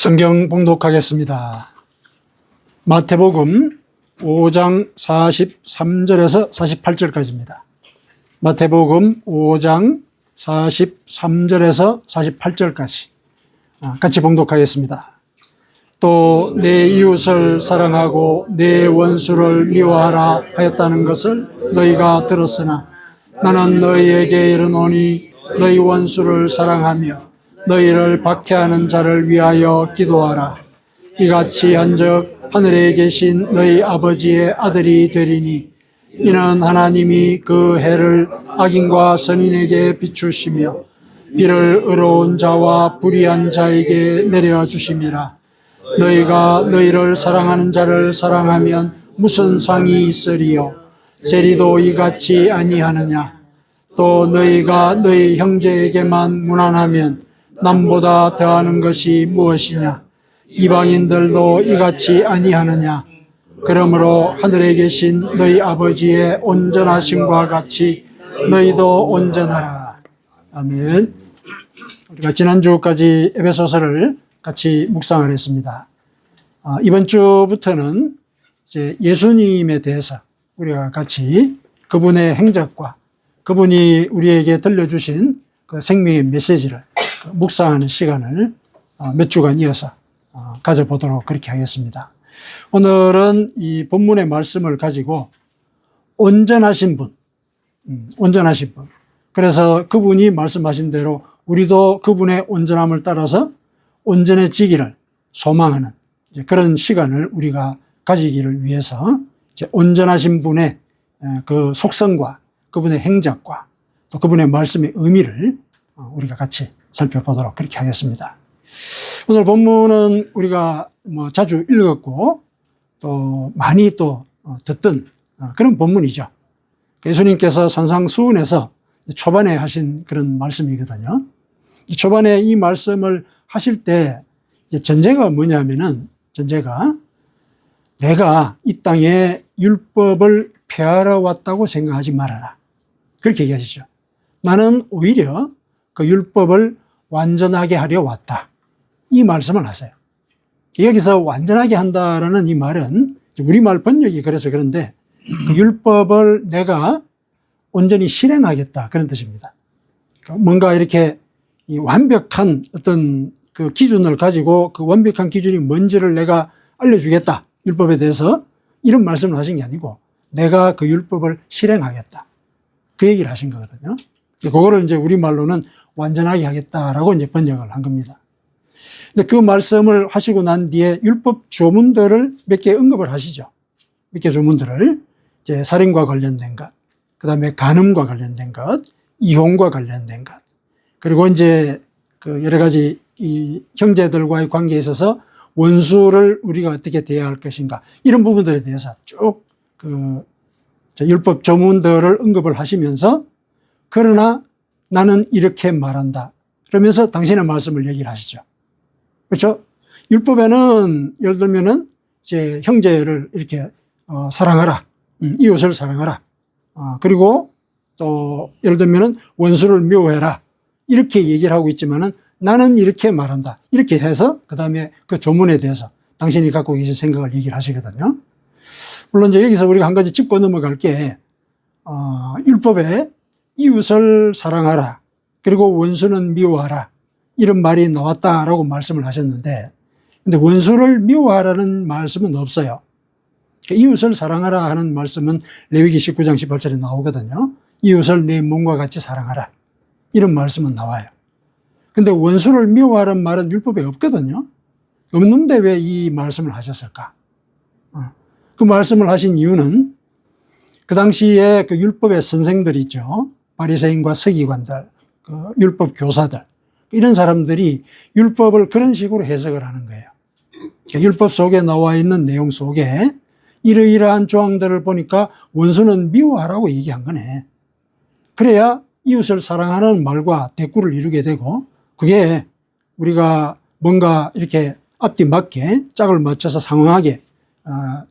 성경 봉독하겠습니다. 마태복음 5장 43절에서 48절까지입니다. 마태복음 5장 43절에서 48절까지 같이 봉독하겠습니다. 또 내 이웃을 사랑하고 내 원수를 미워하라 하였다는 것을 너희가 들었으나 나는 너희에게 이르노니 너희 원수를 사랑하며 너희를 박해하는 자를 위하여 기도하라. 이같이 한즉 하늘에 계신 너희 아버지의 아들이 되리니 이는 하나님이 그 해를 악인과 선인에게 비추시며 비를 의로운 자와 불의한 자에게 내려주심이라. 너희가 너희를 사랑하는 자를 사랑하면 무슨 상이 있으리요? 세리도 이같이 아니하느냐? 또 너희가 너희 형제에게만 무난하면 남보다 더하는 것이 무엇이냐? 이방인들도 이같이 아니하느냐? 그러므로 하늘에 계신 너희 아버지의 온전하심과 같이 너희도 온전하라. 아멘. 우리가 지난주까지 에베소서를 같이 묵상을 했습니다. 이번 주부터는 이제 예수님에 대해서 우리가 같이 그분의 행적과 그분이 우리에게 들려주신 그 생명의 메시지를 묵상하는 시간을 몇 주간 이어서 가져보도록 그렇게 하겠습니다. 오늘은 이 본문의 말씀을 가지고 온전하신 분, 온전하신 분. 그래서 그분이 말씀하신 대로 우리도 그분의 온전함을 따라서 온전해지기를 소망하는 그런 시간을 우리가 가지기를 위해서 이제 온전하신 분의 그 속성과 그분의 행적과 또 그분의 말씀의 의미를 우리가 같이 살펴보도록 그렇게 하겠습니다. 오늘 본문은 우리가 자주 읽었고 또 많이 또 듣던 그런 본문이죠. 예수님께서 산상수훈에서 초반에 하신 그런 말씀이거든요. 초반에 이 말씀을 하실 때 이제 전제가 뭐냐면은 전제가 내가 이 땅에 율법을 폐하러 왔다고 생각하지 말아라. 그렇게 얘기하시죠. 나는 오히려 그 율법을 완전하게 하려 왔다. 이 말씀을 하세요. 여기서 완전하게 한다라는 이 말은 우리말 번역이 그래서 그런데 그 율법을 내가 온전히 실행하겠다. 그런 뜻입니다. 뭔가 이렇게 이 완벽한 어떤 그 기준을 가지고 그 완벽한 기준이 뭔지를 내가 알려주겠다. 율법에 대해서 이런 말씀을 하신 게 아니고 내가 그 율법을 실행하겠다. 그 얘기를 하신 거거든요. 그거를 이제 우리말로는 완전하게 하겠다라고 이제 번역을 한 겁니다. 근데 그 말씀을 하시고 난 뒤에 율법 조문들을 몇 개 언급을 하시죠. 몇 개 조문들을 이제 살인과 관련된 것, 그 다음에 간음과 관련된 것, 이혼과 관련된 것, 그리고 이제 그 여러 가지 이 형제들과의 관계에 있어서 원수를 우리가 어떻게 대해야 할 것인가 이런 부분들에 대해서 쭉 그 율법 조문들을 언급을 하시면서 그러나 나는 이렇게 말한다. 그러면서 당신의 말씀을 얘기를 하시죠. 그렇죠? 율법에는 예를 들면은 이제 형제를 이렇게 사랑하라. 이웃을 사랑하라. 그리고 또 예를 들면은 원수를 미워해라. 이렇게 얘기를 하고 있지만은 나는 이렇게 말한다. 이렇게 해서 그다음에 그 조문에 대해서 당신이 갖고 계신 생각을 얘기를 하시거든요. 물론 이제 여기서 우리가 한 가지 짚고 넘어갈 게 율법에 이웃을 사랑하라. 그리고 원수는 미워하라. 이런 말이 나왔다라고 말씀을 하셨는데 근데 원수를 미워하라는 말씀은 없어요. 이웃을 사랑하라 하는 말씀은 레위기 19장 18절에 나오거든요. 이웃을 내 몸과 같이 사랑하라. 이런 말씀은 나와요. 근데 원수를 미워하라는 말은 율법에 없거든요. 없는데 왜 이 말씀을 하셨을까? 그 말씀을 하신 이유는 그 당시에 그 율법의 선생들이 있죠. 바리새인과 서기관들, 그 율법 교사들 이런 사람들이 율법을 그런 식으로 해석을 하는 거예요. 율법 속에 나와 있는 내용 속에 이러이러한 조항들을 보니까 원수는 미워하라고 얘기한 거네. 그래야 이웃을 사랑하는 말과 대꾸를 이루게 되고 그게 우리가 뭔가 이렇게 앞뒤 맞게 짝을 맞춰서 상황하게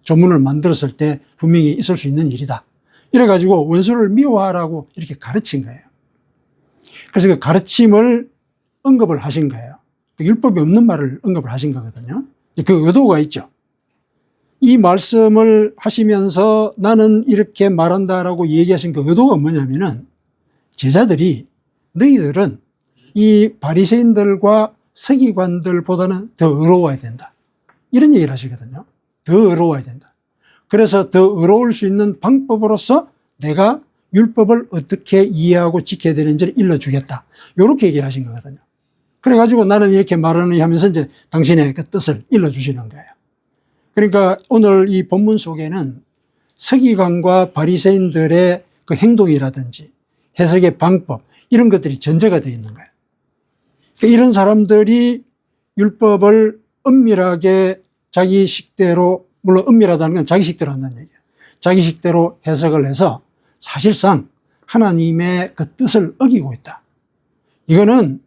조문을 만들었을 때 분명히 있을 수 있는 일이다. 이래가지고 원수를 미워하라고 이렇게 가르친 거예요. 그래서 그 가르침을 언급을 하신 거예요. 율법이 없는 말을 언급을 하신 거거든요. 그 의도가 있죠. 이 말씀을 하시면서 나는 이렇게 말한다라고 얘기하신 그 의도가 뭐냐면은 제자들이 너희들은 이 바리새인들과 서기관들보다는 더 의로워야 된다. 이런 얘기를 하시거든요. 더 의로워야 된다. 그래서 더 의로울 수 있는 방법으로서 내가 율법을 어떻게 이해하고 지켜야 되는지를 일러주겠다. 이렇게 얘기를 하신 거거든요. 그래가지고 나는 이렇게 말하느니 하면서 이제 당신의 그 뜻을 일러주시는 거예요. 그러니까 오늘 이 본문 속에는 서기관과 바리새인들의 그 행동이라든지 해석의 방법 이런 것들이 전제가 되어 있는 거예요. 그러니까 이런 사람들이 율법을 엄밀하게 자기 식대로, 물론 엄밀하다는 건 자기 식대로 한다는 얘기예요. 자기 식대로 해석을 해서 사실상 하나님의 그 뜻을 어기고 있다. 이거는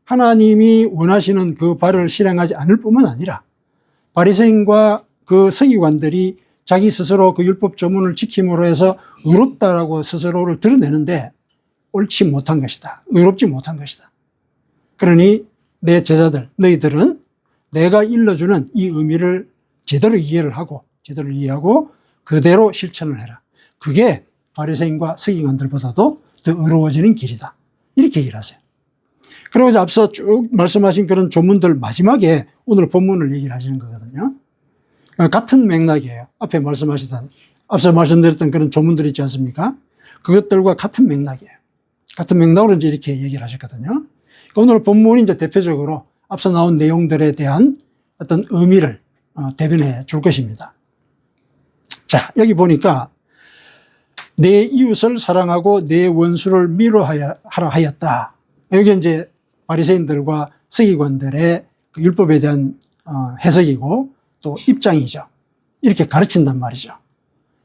하나님이 원하시는 그 바를 실행하지 않을 뿐만 아니라 바리새인과 그 서기관들이 자기 스스로 그 율법 조문을 지킴으로 해서 의롭다라고 스스로를 드러내는데 옳지 못한 것이다. 의롭지 못한 것이다. 그러니 내 제자들, 너희들은 내가 일러주는 이 의미를 제대로 이해하고 그대로 실천을 해라. 그게 바리새인과 서기관들보다도 더 의로워지는 길이다. 이렇게 얘기를 하세요. 그리고 이제 앞서 쭉 말씀하신 그런 조문들 마지막에 오늘 본문을 얘기를 하시는 거거든요. 같은 맥락이에요. 앞서 말씀드렸던 그런 조문들 있지 않습니까? 그것들과 같은 맥락이에요. 같은 맥락으로 이제 이렇게 얘기를 하셨거든요. 오늘 본문이 이제 대표적으로 앞서 나온 내용들에 대한 어떤 의미를 대변해 줄 것입니다. 자, 여기 보니까 내 이웃을 사랑하고 내 원수를 미워하라 하였다. 여기 이제 바리새인들과 서기관들의 그 율법에 대한 해석이고 또 입장이죠. 이렇게 가르친단 말이죠.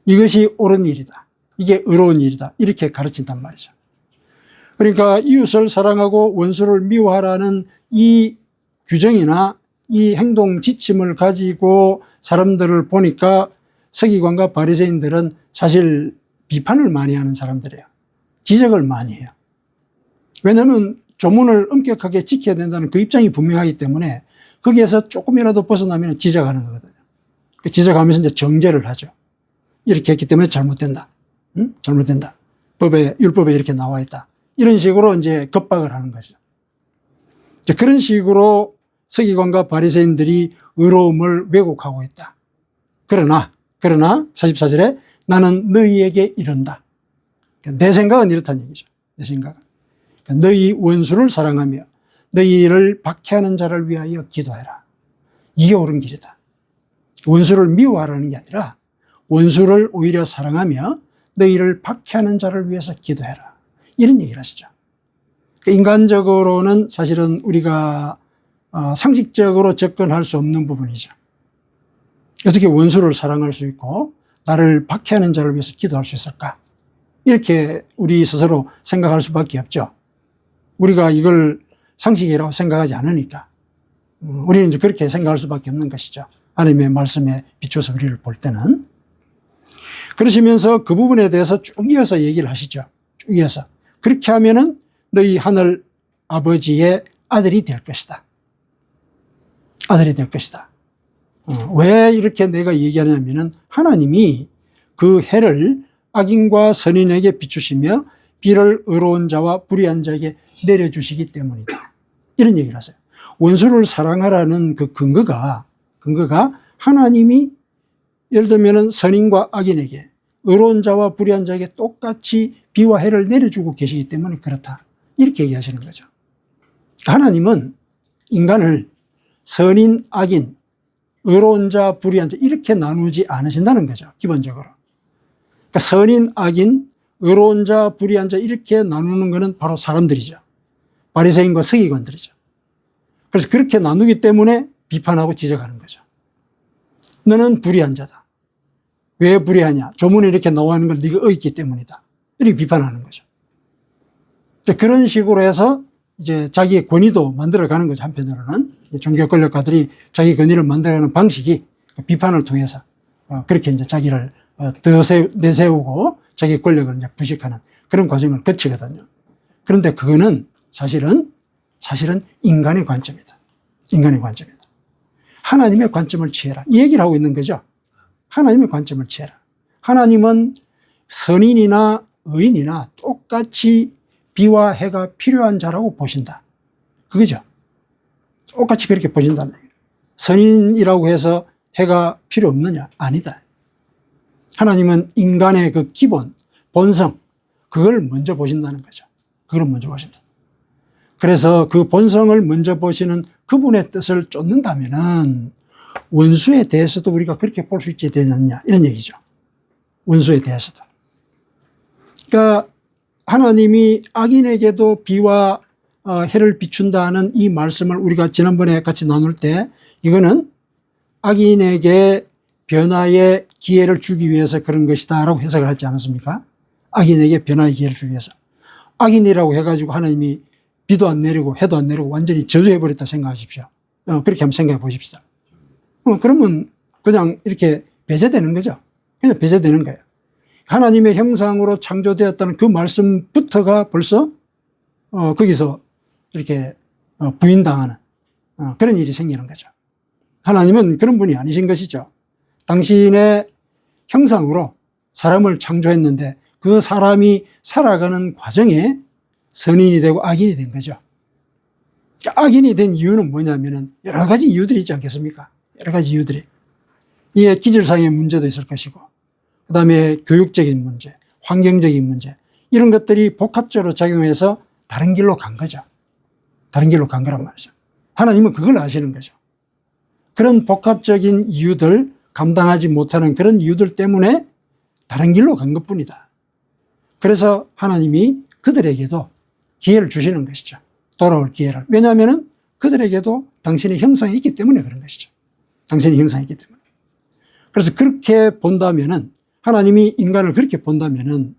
이것이 옳은 일이다. 이게 의로운 일이다. 이렇게 가르친단 말이죠. 그러니까 이웃을 사랑하고 원수를 미워하라는 이 규정이나 이 행동 지침을 가지고 사람들을 보니까 서기관과 바리새인들은 사실 비판을 많이 하는 사람들이에요. 지적을 많이 해요. 왜냐하면 조문을 엄격하게 지켜야 된다는 그 입장이 분명하기 때문에 거기에서 조금이라도 벗어나면 지적하는 거거든요. 지적하면서 이제 정죄를 하죠. 이렇게 했기 때문에 잘못된다. 응? 잘못된다. 율법에 이렇게 나와 있다. 이런 식으로 이제 겁박을 하는 거죠. 그런 식으로 서기관과 바리새인들이 의로움을 왜곡하고 있다. 그러나 44절에 나는 너희에게 이른다. 내 생각은 이렇다는 얘기죠. 내 생각은. 너희 원수를 사랑하며 너희를 박해하는 자를 위하여 기도해라. 이게 옳은 길이다. 원수를 미워하라는 게 아니라 원수를 오히려 사랑하며 너희를 박해하는 자를 위해서 기도해라. 이런 얘기를 하시죠. 인간적으로는 사실은 우리가 상식적으로 접근할 수 없는 부분이죠. 어떻게 원수를 사랑할 수 있고 나를 박해하는 자를 위해서 기도할 수 있을까? 이렇게 우리 스스로 생각할 수밖에 없죠. 우리가 이걸 상식이라고 생각하지 않으니까 우리는 이제 그렇게 생각할 수밖에 없는 것이죠. 하나님의 말씀에 비춰서 우리를 볼 때는. 그러시면서 그 부분에 대해서 쭉 이어서 얘기를 하시죠. 쭉 이어서. 그렇게 하면은 너희 하늘 아버지의 아들이 될 것이다. 아들이 될 것이다. 왜 이렇게 내가 얘기하냐면은 하나님이 그 해를 악인과 선인에게 비추시며 비를 의로운 자와 불의한 자에게 내려주시기 때문이다. 이런 얘기를 하세요. 원수를 사랑하라는 그 근거가 하나님이 예를 들면 선인과 악인에게 의로운 자와 불의한 자에게 똑같이 비와 해를 내려주고 계시기 때문에 그렇다. 이렇게 얘기하시는 거죠. 하나님은 인간을 선인, 악인, 의로운 자, 불의한 자 이렇게 나누지 않으신다는 거죠. 기본적으로. 그러니까 선인, 악인, 의로운 자, 불의한 자 이렇게 나누는 것은 바로 사람들이죠. 바리새인과 서기관들이죠. 그래서 그렇게 나누기 때문에 비판하고 지적하는 거죠. 너는 불의한 자다. 왜 불의하냐? 조문에 이렇게 나와 있는 걸 네가 어겼기 때문이다. 이렇게 비판하는 거죠. 그런 식으로 해서 이제 자기의 권위도 만들어가는 거죠. 한편으로는 종교 권력가들이 자기 권위를 만들어가는 방식이 비판을 통해서 그렇게 이제 자기를 더 내세우고 자기 권력을 이제 부식하는 그런 과정을 거치거든요. 그런데 그거는 사실은 인간의 관점이다. 인간의 관점이다. 하나님의 관점을 취해라. 이 얘기를 하고 있는 거죠. 하나님의 관점을 취해라. 하나님은 선인이나 의인이나 똑같이 비와 해가 필요한 자라고 보신다. 그거죠. 똑같이 그렇게 보신다는 얘기예요. 선인이라고 해서 해가 필요 없느냐? 아니다. 하나님은 인간의 그 기본, 본성, 그걸 먼저 보신다는 거죠. 그걸 먼저 보신다. 그래서 그 본성을 먼저 보시는 그분의 뜻을 쫓는다면은 원수에 대해서도 우리가 그렇게 볼 수 있지 되느냐, 이런 얘기죠. 원수에 대해서도. 그러니까 하나님이 악인에게도 비와 해를 비춘다는 이 말씀을 우리가 지난번에 같이 나눌 때 이거는 악인에게 변화의 기회를 주기 위해서 그런 것이다 라고 해석을 하지 않았습니까? 악인에게 변화의 기회를 주기 위해서. 악인이라고 해가지고 하나님이 비도 안 내리고 해도 안 내리고 완전히 저주해버렸다 생각하십시오. 그렇게 한번 생각해 보십시다. 그러면 그냥 이렇게 배제되는 거죠. 그냥 배제되는 거예요. 하나님의 형상으로 창조되었다는 그 말씀부터가 벌써 거기서 이렇게 부인당하는 그런 일이 생기는 거죠. 하나님은 그런 분이 아니신 것이죠. 당신의 형상으로 사람을 창조했는데 그 사람이 살아가는 과정에 선인이 되고 악인이 된 거죠. 악인이 된 이유는 뭐냐면은 여러 가지 이유들이 있지 않겠습니까? 여러 가지 이유들이. 이게 기질상의 문제도 있을 것이고, 그 다음에 교육적인 문제, 환경적인 문제, 이런 것들이 복합적으로 작용해서 다른 길로 간 거죠. 다른 길로 간 거란 말이죠. 하나님은 그걸 아시는 거죠. 그런 복합적인 이유들, 감당하지 못하는 그런 이유들 때문에 다른 길로 간 것 뿐이다. 그래서 하나님이 그들에게도 기회를 주시는 것이죠. 돌아올 기회를. 왜냐하면 그들에게도 당신의 형상이 있기 때문에 그런 것이죠. 당신의 형상이 있기 때문에. 그래서 그렇게 본다면은, 하나님이 인간을 그렇게 본다면은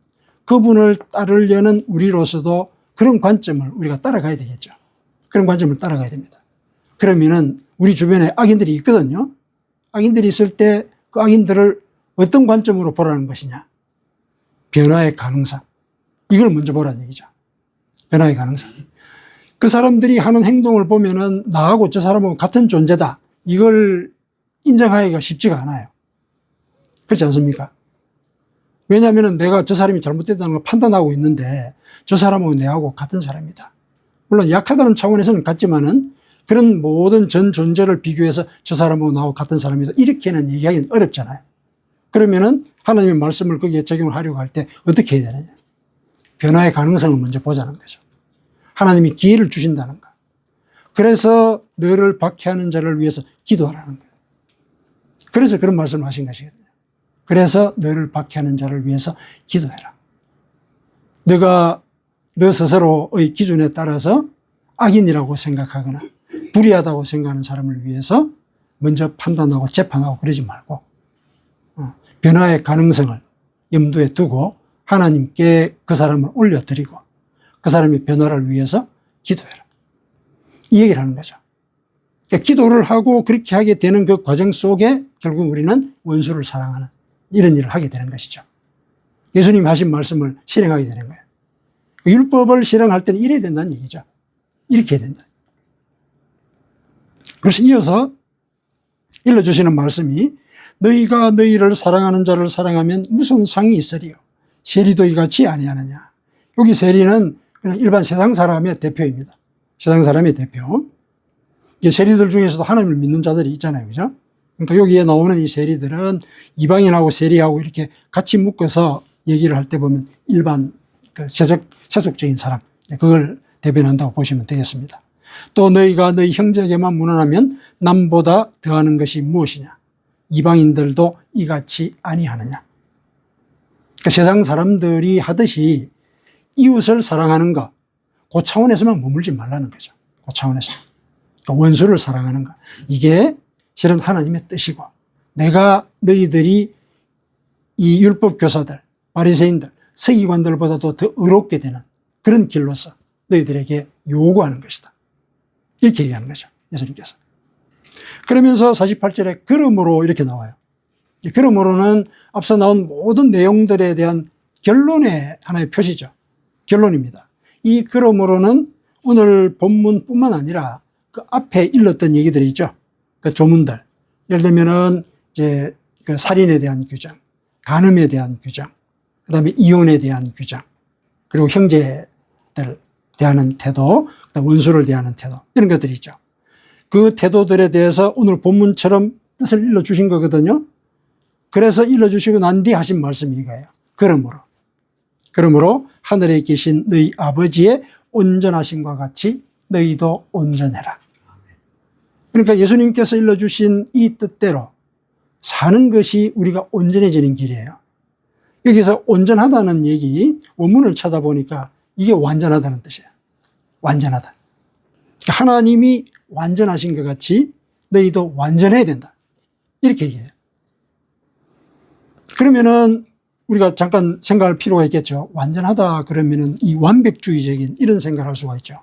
그분을 따르려는 우리로서도 그런 관점을 우리가 따라가야 되겠죠. 그런 관점을 따라가야 됩니다. 그러면은 우리 주변에 악인들이 있거든요. 악인들이 있을 때 그 악인들을 어떤 관점으로 보라는 것이냐. 변화의 가능성. 이걸 먼저 보라는 얘기죠. 변화의 가능성. 그 사람들이 하는 행동을 보면은 나하고 저 사람하고 같은 존재다. 이걸 인정하기가 쉽지가 않아요. 그렇지 않습니까? 왜냐하면 내가 저 사람이 잘못됐다는 걸 판단하고 있는데 저 사람하고 내하고 같은 사람이다. 물론 약하다는 차원에서는 같지만은 그런 모든 전 존재를 비교해서 저 사람하고 나하고 같은 사람이다. 이렇게는 얘기하기는 어렵잖아요. 그러면은 하나님의 말씀을 거기에 적용을 하려고 할 때 어떻게 해야 되느냐. 변화의 가능성을 먼저 보자는 거죠. 하나님이 기회를 주신다는 거. 그래서 너를 박해하는 자를 위해서 기도하라는 거예요. 그래서 그런 말씀을 하신 것이거든요. 그래서 너를 박해하는 자를 위해서 기도해라. 너가 너 스스로의 기준에 따라서 악인이라고 생각하거나 불의하다고 생각하는 사람을 위해서 먼저 판단하고 재판하고 그러지 말고 변화의 가능성을 염두에 두고 하나님께 그 사람을 올려드리고 그 사람의 변화를 위해서 기도해라. 이 얘기를 하는 거죠. 그러니까 기도를 하고 그렇게 하게 되는 그 과정 속에 결국 우리는 원수를 사랑하는 이런 일을 하게 되는 것이죠. 예수님이 하신 말씀을 실행하게 되는 거예요. 율법을 실행할 때는 이래야 된다는 얘기죠. 이렇게 해야 된다. 그래서 이어서 일러주시는 말씀이 너희가 너희를 사랑하는 자를 사랑하면 무슨 상이 있으리요. 세리도 이같이 아니하느냐. 여기 세리는 그냥 일반 세상 사람의 대표입니다. 세상 사람의 대표. 이 세리들 중에서도 하나님을 믿는 자들이 있잖아요. 그죠? 그러니까 여기에 나오는 이 세리들은 이방인하고 세리하고 이렇게 같이 묶어서 얘기를 할 때 보면 일반 그 세속적인 사람, 그걸 대변한다고 보시면 되겠습니다. 또 너희가 너희 형제에게만 문안하면 남보다 더하는 것이 무엇이냐. 이방인들도 이같이 아니하느냐. 그러니까 세상 사람들이 하듯이 이웃을 사랑하는 것, 그 차원에서만 머물지 말라는 거죠. 그 차원에서. 그러니까 원수를 사랑하는 것. 이게 실은 하나님의 뜻이고, 내가 너희들이 이 율법 교사들, 바리새인들, 서기관들보다도 더 의롭게 되는 그런 길로서 너희들에게 요구하는 것이다. 이렇게 얘기하는 거죠. 예수님께서. 그러면서 48절에 그러므로 이렇게 나와요. 그러므로는 앞서 나온 모든 내용들에 대한 결론의 하나의 표시죠. 결론입니다. 이 그러므로는 오늘 본문뿐만 아니라 그 그 앞에 일렀던 얘기들이 있죠. 그 조문들. 예를 들면은 이제 그 살인에 대한 규정, 간음에 대한 규정, 그 다음에 이혼에 대한 규정, 그리고 형제들 대하는 태도, 그다음 원수를 대하는 태도, 이런 것들이 있죠. 그 태도들에 대해서 오늘 본문처럼 뜻을 일러주신 거거든요. 그래서 일러주시고 난 뒤에 하신 말씀이 이거예요. 그러므로 하늘에 계신 너희 아버지의 온전하심과 같이 너희도 온전해라. 그러니까 예수님께서 일러주신 이 뜻대로 사는 것이 우리가 온전해지는 길이에요. 여기서 온전하다는 얘기, 원문을 찾아보니까 이게 완전하다는 뜻이에요. 완전하다. 하나님이 완전하신 것 같이 너희도 완전해야 된다. 이렇게 얘기해요. 그러면은 우리가 잠깐 생각할 필요가 있겠죠. 완전하다 그러면은 이 완벽주의적인 이런 생각을 할 수가 있죠.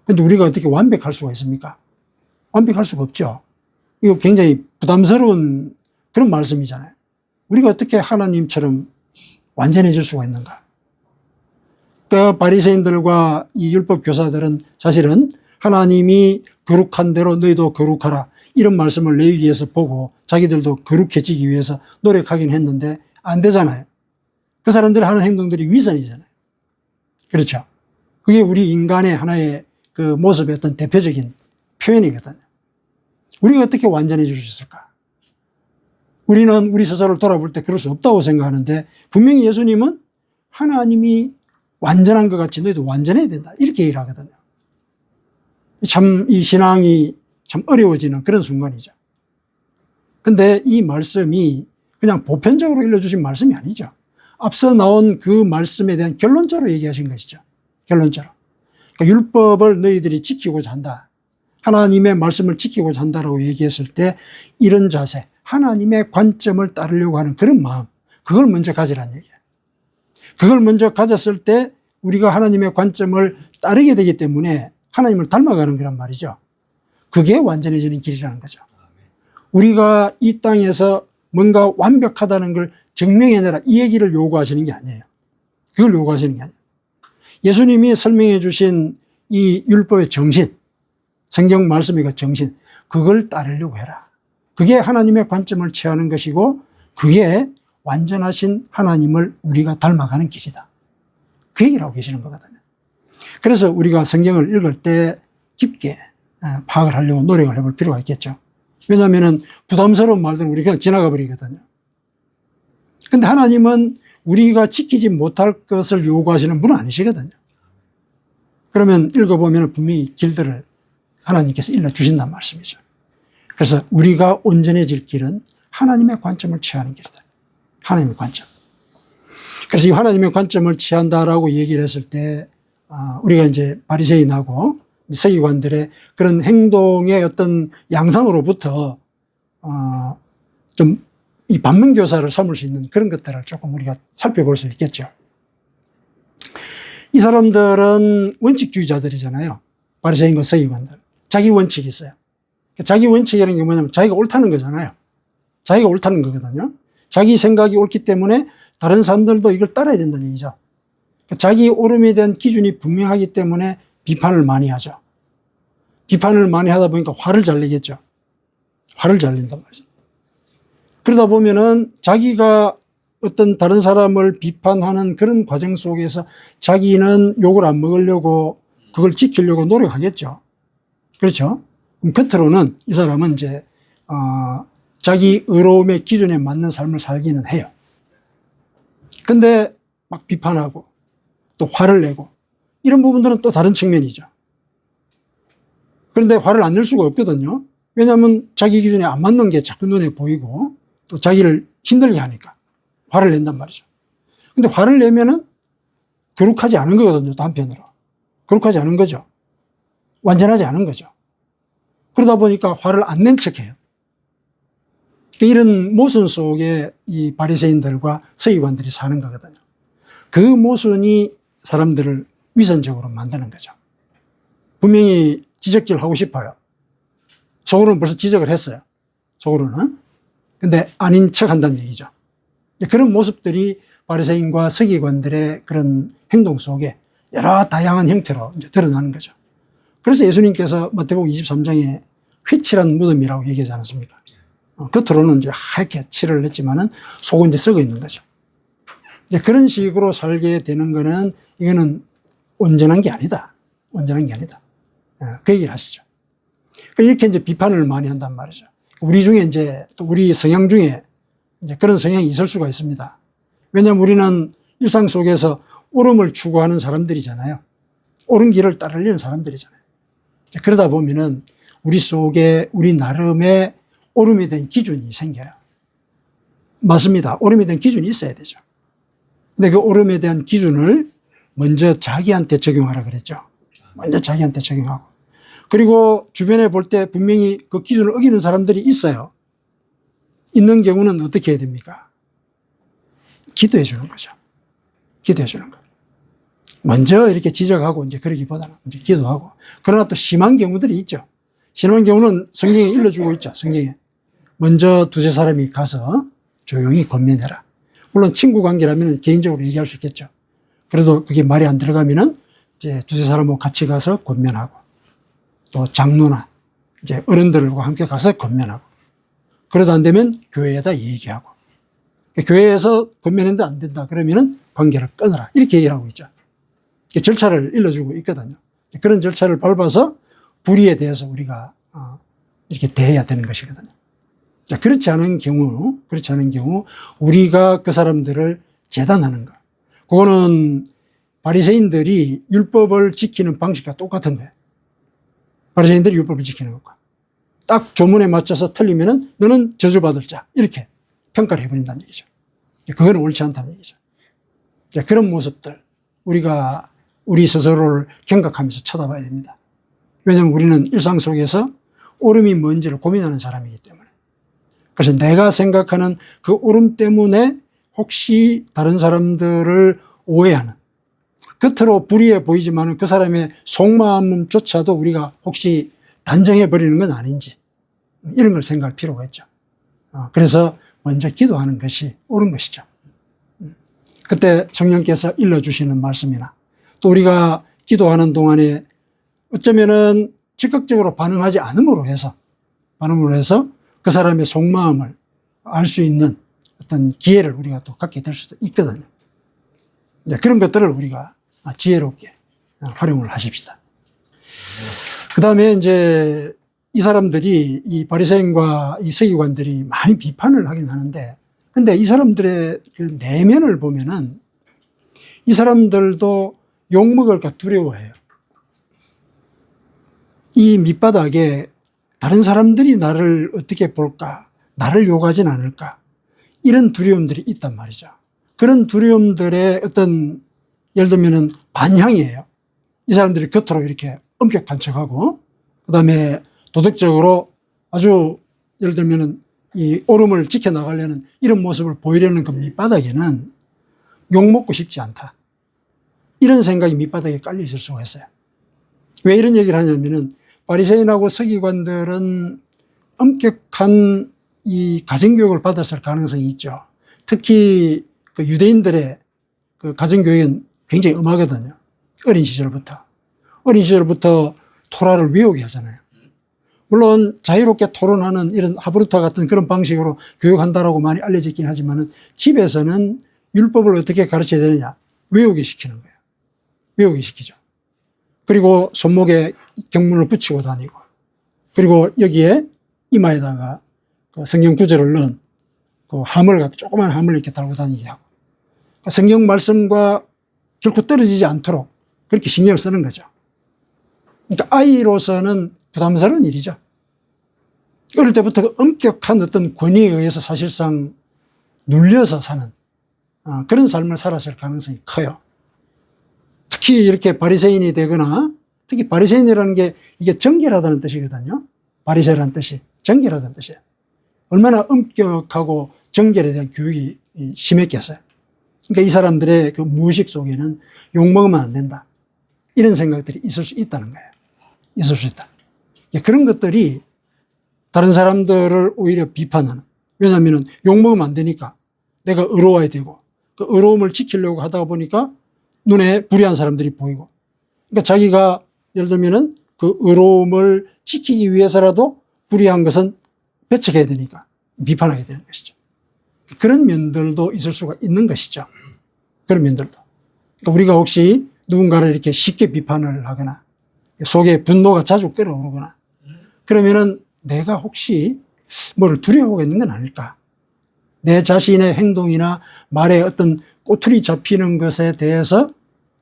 근데 우리가 어떻게 완벽할 수가 있습니까? 완벽할 수가 없죠. 이거 굉장히 부담스러운 그런 말씀이잖아요. 우리가 어떻게 하나님처럼 완전해질 수가 있는가? 그러니까 바리새인들과 이 율법 교사들은 사실은 하나님이 거룩한 대로 너희도 거룩하라 이런 말씀을 레위기에서 보고 자기들도 거룩해지기 위해서 노력하긴 했는데 안 되잖아요. 그 사람들이 하는 행동들이 위선이잖아요. 그렇죠. 그게 우리 인간의 하나의 그 모습의 어떤 대표적인 표현이거든요. 우리가 어떻게 완전해질 수 있을까? 우리는 우리 스스로를 돌아볼 때 그럴 수 없다고 생각하는데 분명히 예수님은 하나님이 완전한 것 같이 너희도 완전해야 된다. 이렇게 얘기를 하거든요. 참 이 신앙이 참 어려워지는 그런 순간이죠. 근데 이 말씀이 그냥 보편적으로 일러주신 말씀이 아니죠. 앞서 나온 그 말씀에 대한 결론적으로 얘기하신 것이죠. 결론적으로. 그러니까 율법을 너희들이 지키고자 한다. 하나님의 말씀을 지키고자 한다라고 얘기했을 때 이런 자세, 하나님의 관점을 따르려고 하는 그런 마음, 그걸 먼저 가지라는 얘기예요. 그걸 먼저 가졌을 때 우리가 하나님의 관점을 따르게 되기 때문에 하나님을 닮아가는 거란 말이죠. 그게 완전해지는 길이라는 거죠. 우리가 이 땅에서 뭔가 완벽하다는 걸 증명해내라 이 얘기를 요구하시는 게 아니에요. 그걸 요구하시는 게 아니에요. 예수님이 설명해 주신 이 율법의 정신, 성경 말씀의 그 정신, 그걸 따르려고 해라. 그게 하나님의 관점을 취하는 것이고 그게 완전하신 하나님을 우리가 닮아가는 길이다. 그 얘기를 하고 계시는 거거든요. 그래서 우리가 성경을 읽을 때 깊게 파악을 하려고 노력을 해볼 필요가 있겠죠. 왜냐하면 부담스러운 말들은 우리가 그냥 지나가 버리거든요. 근데 하나님은 우리가 지키지 못할 것을 요구하시는 분은 아니시거든요. 그러면 읽어보면 분명히 길들을 하나님께서 일러주신다는 말씀이죠. 그래서 우리가 온전해질 길은 하나님의 관점을 취하는 길이다. 하나님의 관점. 그래서 이 하나님의 관점을 취한다라고 얘기를 했을 때 우리가 이제 바리새인하고 서기관들의 그런 행동의 어떤 양상으로부터 좀 이 반면교사를 삼을 수 있는 그런 것들을 조금 우리가 살펴볼 수 있겠죠. 이 사람들은 원칙주의자들이잖아요. 바리새인과 서기관들. 자기 원칙이 있어요. 자기 원칙이라는 게 뭐냐면 자기가 옳다는 거잖아요. 자기가 옳다는 거거든요. 자기 생각이 옳기 때문에 다른 사람들도 이걸 따라야 된다는 얘기죠. 자기 옳음에 대한 기준이 분명하기 때문에 비판을 많이 하죠. 비판을 많이 하다 보니까 화를 잘 내겠죠. 화를 잘 낸단 말이죠. 그러다 보면은 자기가 어떤 다른 사람을 비판하는 그런 과정 속에서 자기는 욕을 안 먹으려고 그걸 지키려고 노력하겠죠. 그렇죠? 그럼 겉으로는 이 사람은 이제 자기 의로움의 기준에 맞는 삶을 살기는 해요. 근데 막 비판하고 또 화를 내고 이런 부분들은 또 다른 측면이죠. 그런데 화를 안 낼 수가 없거든요. 왜냐하면 자기 기준에 안 맞는 게 자꾸 눈에 보이고 또 자기를 힘들게 하니까 화를 낸단 말이죠. 근데 화를 내면은 거룩하지 않은 거거든요. 또 한편으로. 거룩하지 않은 거죠. 완전하지 않은 거죠. 그러다 보니까 화를 안 낸 척해요. 이런 모순 속에 이 바리새인들과 서기관들이 사는 거거든요. 그 모순이 사람들을 위선적으로 만드는 거죠. 분명히 지적질을 하고 싶어요. 속으로는 벌써 지적을 했어요. 속으로는. 근데 아닌 척 한다는 얘기죠. 그런 모습들이 바리새인과 서기관들의 그런 행동 속에 여러 다양한 형태로 이제 드러나는 거죠. 그래서 예수님께서 마태복음 23장에 휘칠한 무덤이라고 얘기하지 않았습니까? 겉으로는 이제 하얗게 칠을 했지만은 속은 이제 썩어 있는 거죠. 이제 그런 식으로 살게 되는 거는 이거는 온전한 게 아니다. 온전한 게 아니다. 그 얘기를 하시죠. 이렇게 이제 비판을 많이 한단 말이죠. 우리 중에 이제 또 우리 성향 중에 이제 그런 성향이 있을 수가 있습니다. 왜냐하면 우리는 일상 속에서 옳음을 추구하는 사람들이잖아요. 옳은 길을 따르려는 사람들이잖아요. 그러다 보면은 우리 속에 우리 나름의 옳음에 대한 기준이 생겨요. 맞습니다. 옳음에 대한 기준이 있어야 되죠. 근데 그 옳음에 대한 기준을 먼저 자기한테 적용하라 그랬죠. 먼저 자기한테 적용하고. 그리고 주변에 볼 때 분명히 그 기준을 어기는 사람들이 있어요. 있는 경우는 어떻게 해야 됩니까? 기도해 주는 거죠. 기도해 주는 거. 먼저 이렇게 지적하고 이제 그러기보다는 이제 기도하고. 그러나 또 심한 경우들이 있죠. 심한 경우는 성경에 일러주고 있죠. 성경에. 먼저 두세 사람이 가서 조용히 권면해라. 물론 친구 관계라면 개인적으로 얘기할 수 있겠죠. 그래도 그게 말이 안 들어가면은 이제 두세 사람하고 같이 가서 권면하고 또 장로나 이제 어른들과 함께 가서 권면하고 그러다 안 되면 교회에다 얘기하고 교회에서 권면했는데 안 된다 그러면은 관계를 끊어라 이렇게 얘기를 하고 있죠. 절차를 일러주고 있거든요. 그런 절차를 밟아서 불의에 대해서 우리가 이렇게 대해야 되는 것이거든요. 그렇지 않은 경우 우리가 그 사람들을 재단하는 거. 그거는 바리새인들이 율법을 지키는 방식과 똑같은 거예요. 바리새인들이 율법을 지키는 것과 딱 조문에 맞춰서 틀리면은 너는 저주받을 자 이렇게 평가를 해버린다는 얘기죠. 그거는 옳지 않다는 얘기죠. 그런 모습들 우리가 우리 스스로를 경각하면서 쳐다봐야 됩니다. 왜냐하면 우리는 일상 속에서 옳음이 뭔지를 고민하는 사람이기 때문에. 그래서 내가 생각하는 그 옳음 때문에 혹시 다른 사람들을 오해하는 겉으로 불의해 보이지만 그 사람의 속마음조차도 우리가 혹시 단정해버리는 건 아닌지 이런 걸 생각할 필요가 있죠. 그래서 먼저 기도하는 것이 옳은 것이죠. 그때 성령께서 일러주시는 말씀이나 또 우리가 기도하는 동안에 어쩌면은 즉각적으로 반응하지 않음으로 해서 그 사람의 속마음을 알 수 있는 어떤 기회를 우리가 또 갖게 될 수도 있거든요. 그런 것들을 우리가 지혜롭게 활용을 하십시다. 그 다음에 이제 이 사람들이 이 바리새인과 이 서기관들이 많이 비판을 하긴 하는데 근데 이 사람들의 그 내면을 보면은 이 사람들도 욕먹을까 두려워해요. 이 밑바닥에 다른 사람들이 나를 어떻게 볼까, 나를 욕하진 않을까 이런 두려움들이 있단 말이죠. 그런 두려움들의 어떤 예를 들면은 반향이에요. 이 사람들이 겉으로 이렇게 엄격한 척하고 그다음에 도덕적으로 아주 예를 들면은 이 옳음을 지켜나가려는 이런 모습을 보이려는 그 밑바닥에는 욕먹고 싶지 않다. 이런 생각이 밑바닥에 깔려 있을 수가 있어요. 왜 이런 얘기를 하냐면은 바리새인하고 서기관들은 엄격한 이 가정교육을 받았을 가능성이 있죠. 특히 그 유대인들의 그 가정교육은 굉장히 엄하거든요. 어린 시절부터 토라를 외우게 하잖아요. 물론 자유롭게 토론하는 이런 하브루타 같은 그런 방식으로 교육한다라고 많이 알려져 있긴 하지만은 집에서는 율법을 어떻게 가르쳐야 되느냐? 외우게 시키는 거예요. 외우게 시키죠. 그리고 손목에 경문을 붙이고 다니고 그리고 여기에 이마에다가 그 성경 구절을 넣은 그 조그만 함을 이렇게 달고 다니게 하고 성경 말씀과 결코 떨어지지 않도록 그렇게 신경을 쓰는 거죠. 그러니까 아이로서는 부담스러운 일이죠. 어릴 때부터 그 엄격한 어떤 권위에 의해서 사실상 눌려서 사는 그런 삶을 살았을 가능성이 커요. 특히 이렇게 바리새인이 되거나 특히 바리새인이라는 게 이게 정결하다는 뜻이거든요. 바리새라는 뜻이 정결하다는 뜻이에요. 얼마나 엄격하고 정결에 대한 교육이 심했겠어요. 그러니까 이 사람들의 그 무의식 속에는 욕먹으면 안 된다. 이런 생각들이 있을 수 있다는 거예요. 있을 수 있다. 그런 것들이 다른 사람들을 오히려 비판하는. 왜냐하면 욕먹으면 안 되니까 내가 의로워야 되고 그 의로움을 지키려고 하다 보니까 눈에 불의한 사람들이 보이고 그러니까 자기가 예를 들면은 그 의로움을 지키기 위해서라도 불의한 것은 배척해야 되니까 비판하게 되는 것이죠. 그런 면들도 있을 수가 있는 것이죠. 그런 면들도. 그러니까 우리가 혹시 누군가를 이렇게 쉽게 비판을 하거나 속에 분노가 자주 끓어오르거나 그러면은 내가 혹시 뭐를 두려워하고 있는 건 아닐까? 내 자신의 행동이나 말에 어떤 꼬투리 잡히는 것에 대해서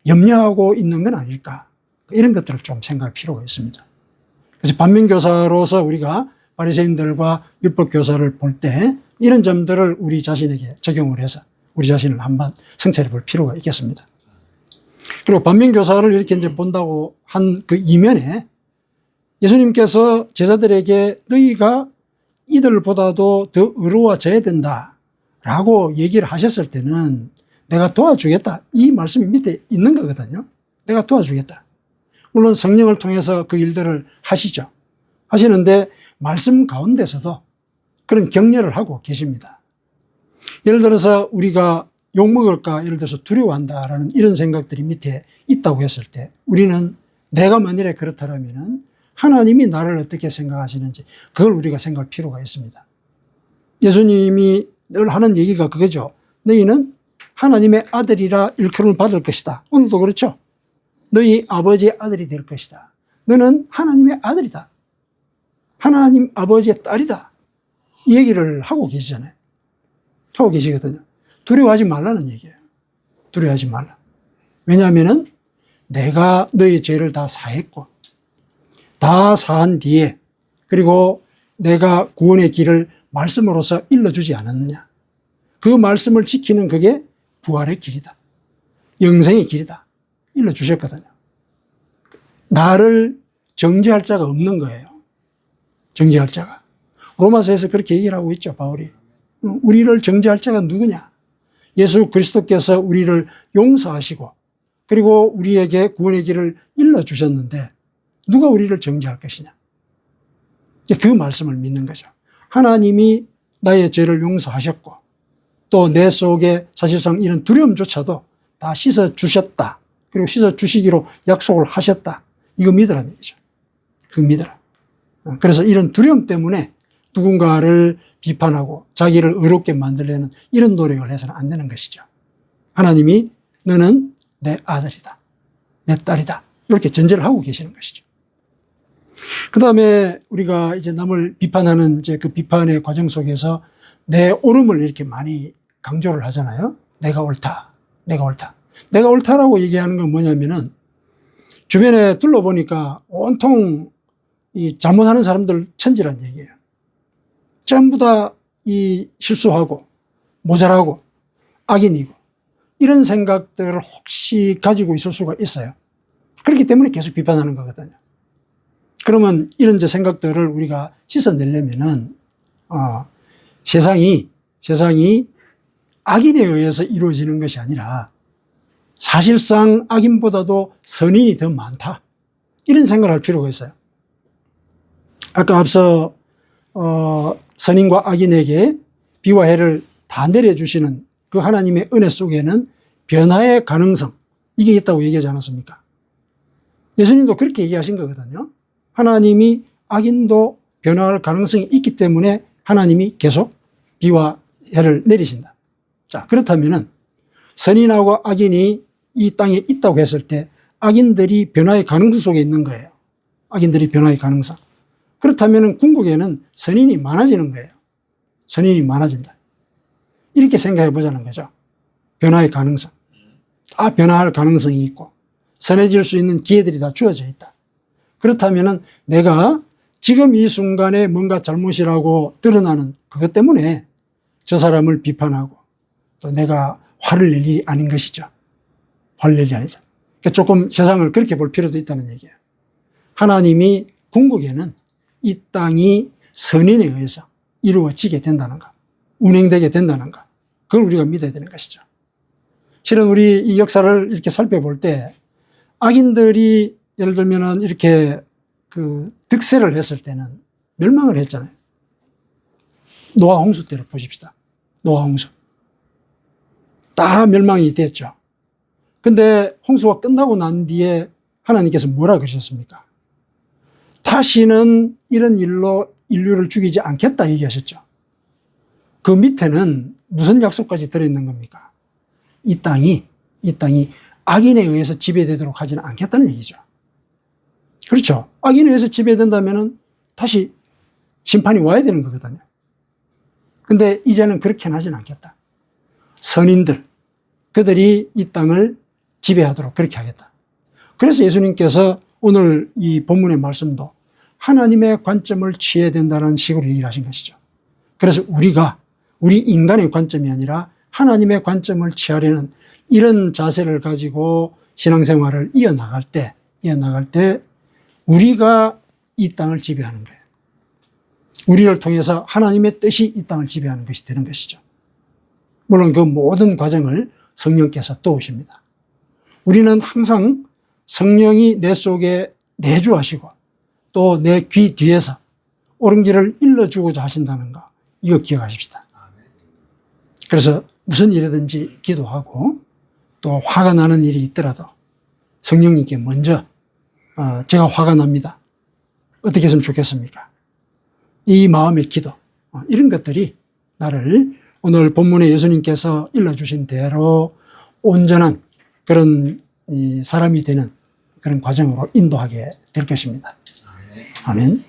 염려하고 있는 건 아닐까? 이런 것들을 좀 생각할 필요가 있습니다. 그래서 반면교사로서 우리가 바리새인들과 율법교사를 볼 때 이런 점들을 우리 자신에게 적용을 해서 우리 자신을 한번 성찰해 볼 필요가 있겠습니다. 그리고 반면교사를 이렇게 이제 본다고 한 그 이면에 예수님께서 제자들에게 너희가 이들보다도 더 의로워져야 된다라고 얘기를 하셨을 때는 내가 도와주겠다. 이 말씀이 밑에 있는 거거든요. 내가 도와주겠다. 물론 성령을 통해서 그 일들을 하시죠. 하시는데 말씀 가운데서도 그런 격려를 하고 계십니다. 예를 들어서 우리가 욕먹을까 예를 들어서 두려워한다라는 이런 생각들이 밑에 있다고 했을 때 우리는 내가 만일에 그렇다면 하나님이 나를 어떻게 생각하시는지 그걸 우리가 생각할 필요가 있습니다. 예수님이 늘 하는 얘기가 그거죠. 너희는 하나님의 아들이라 일컬음을 받을 것이다. 오늘도 그렇죠. 너희 아버지의 아들이 될 것이다. 너는 하나님의 아들이다. 하나님 아버지의 딸이다. 이 얘기를 하고 계시잖아요. 하고 계시거든요. 두려워하지 말라는 얘기예요. 두려워하지 말라. 왜냐하면은 내가 너희 죄를 다 사했고 다 사한 뒤에 그리고 내가 구원의 길을 말씀으로서 일러주지 않았느냐. 그 말씀을 지키는 그게 부활의 길이다. 영생의 길이다. 일러주셨거든요. 나를 정죄할 자가 없는 거예요. 정죄할 자가. 로마서에서 그렇게 얘기를 하고 있죠, 바울이. 우리를 정죄할 자가 누구냐? 예수 그리스도께서 우리를 용서하시고 그리고 우리에게 구원의 길을 일러주셨는데 누가 우리를 정죄할 것이냐? 그 말씀을 믿는 거죠. 하나님이 나의 죄를 용서하셨고 또 내 속에 사실상 이런 두려움조차도 다 씻어주셨다. 그리고 씻어주시기로 약속을 하셨다. 이거 믿으라는 얘기죠. 그거 믿어라. 그래서 이런 두려움 때문에 누군가를 비판하고 자기를 의롭게 만들려는 이런 노력을 해서는 안 되는 것이죠. 하나님이 너는 내 아들이다. 내 딸이다. 이렇게 전제를 하고 계시는 것이죠. 그 다음에 우리가 이제 남을 비판하는 이제 그 비판의 과정 속에서 내 옳음을 이렇게 많이 강조를 하잖아요. 내가 옳다. 내가 옳다. 내가 옳다라고 얘기하는 건 뭐냐면은 주변에 둘러보니까 온통 이 잘못하는 사람들 천지란 얘기예요. 전부 다 이 실수하고 모자라고 악인이고 이런 생각들을 혹시 가지고 있을 수가 있어요. 그렇기 때문에 계속 비판하는 거거든요. 그러면 이런 이제 생각들을 우리가 씻어내려면은 세상이 악인에 의해서 이루어지는 것이 아니라 사실상 악인보다도 선인이 더 많다. 이런 생각을 할 필요가 있어요. 아까 앞서 선인과 악인에게 비와 해를 다 내려주시는 그 하나님의 은혜 속에는 변화의 가능성 이게 있다고 얘기하지 않았습니까? 예수님도 그렇게 얘기하신 거거든요. 하나님이 악인도 변화할 가능성이 있기 때문에 하나님이 계속 비와 해를 내리신다. 자, 그렇다면은 선인하고 악인이 이 땅에 있다고 했을 때 악인들이 변화의 가능성 속에 있는 거예요. 악인들이 변화의 가능성. 그렇다면 궁극에는 선인이 많아지는 거예요. 선인이 많아진다. 이렇게 생각해 보자는 거죠. 변화의 가능성. 다 변화할 가능성이 있고 선해질 수 있는 기회들이 다 주어져 있다. 그렇다면 내가 지금 이 순간에 뭔가 잘못이라고 드러나는 그것 때문에 저 사람을 비판하고 또 내가 화를 낼 일이 아닌 것이죠. 화를 낼 일이 아니죠. 그러니까 조금 세상을 그렇게 볼 필요도 있다는 얘기예요. 하나님이 궁극에는 이 땅이 선인에 의해서 이루어지게 된다는 것, 운행되게 된다는 것, 그걸 우리가 믿어야 되는 것이죠. 실은 우리 이 역사를 이렇게 살펴볼 때 악인들이 예를 들면 이렇게 그 득세를 했을 때는 멸망을 했잖아요. 노아 홍수 때를 보십시다. 노아 홍수. 다 멸망이 됐죠. 근데 홍수가 끝나고 난 뒤에 하나님께서 뭐라 그러셨습니까? 다시는 이런 일로 인류를 죽이지 않겠다 얘기하셨죠. 그 밑에는 무슨 약속까지 들어있는 겁니까? 이 땅이 악인에 의해서 지배되도록 하지는 않겠다는 얘기죠. 그렇죠. 악인에 의해서 지배된다면 다시 심판이 와야 되는 거거든요. 근데 이제는 그렇게는 하진 않겠다. 선인들, 그들이 이 땅을 지배하도록 그렇게 하겠다. 그래서 예수님께서 오늘 이 본문의 말씀도 하나님의 관점을 취해야 된다는 식으로 얘기를 하신 것이죠. 그래서 우리 인간의 관점이 아니라 하나님의 관점을 취하려는 이런 자세를 가지고 신앙생활을 이어나갈 때 우리가 이 땅을 지배하는 거예요. 우리를 통해서 하나님의 뜻이 이 땅을 지배하는 것이 되는 것이죠. 물론 그 모든 과정을 성령께서 도우십니다. 우리는 항상 성령이 내 속에 내주하시고 또 내 귀 뒤에서 옳은 길을 일러주고자 하신다는 거, 이거 기억하십시다. 그래서 무슨 일이든지 기도하고 또 화가 나는 일이 있더라도 성령님께 먼저 제가 화가 납니다. 어떻게 했으면 좋겠습니까? 이 마음의 기도, 이런 것들이 나를 오늘 본문에 예수님께서 일러주신 대로 온전한 그런 사람이 되는 그런 과정으로 인도하게 될 것입니다. 아멘.